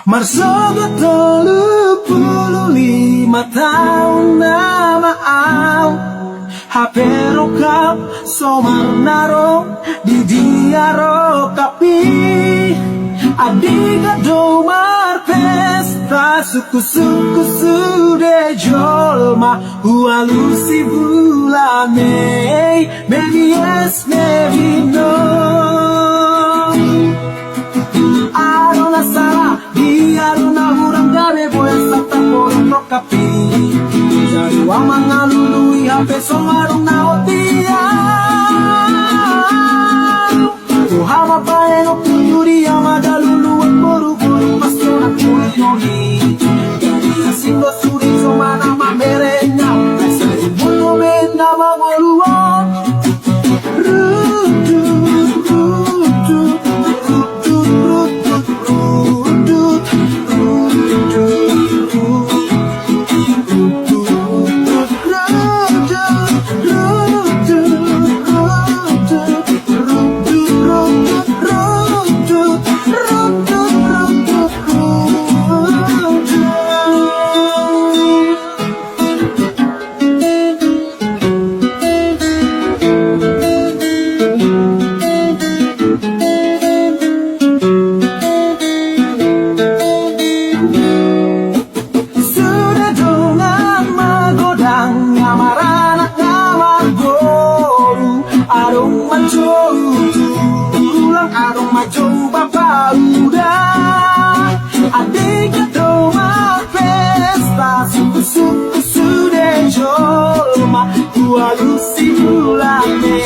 Marsogot 35 tahun na maaw Hapero kap somarnaro di diaro kapi Adiga do marpesta suku-suku sude jolma Hualusi bulanei Maybe yes, maybe no Arona salah Arona hurang gabe boya sata porong rokapi Jari wa mangalului hape songarong na otia Tuhama paeno kuyuri amadalulu at boru-boru Masona kulinohi Jadi asindo suri somana mamerenya Sa ibuno mena mangoluon Tulang arong macong papauda Adik do pesta suku-suku sude jolma Hualusi bulane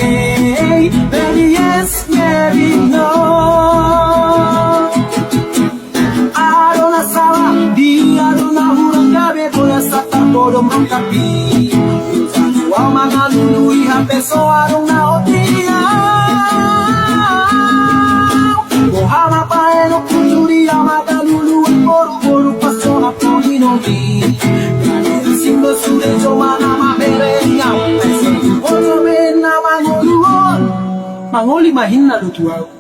Baby yes, maybe no Arona salah di arona hurang gabe boya satar bodom rongkapi Wa mangalului hape so arong na otia Mohama paeno kuturi amata lulu at boru-boru pasona pulinogi Gani sindo sude jomana maberenya Pesa ojo mena mangoluon Mangoli mahin na lutuau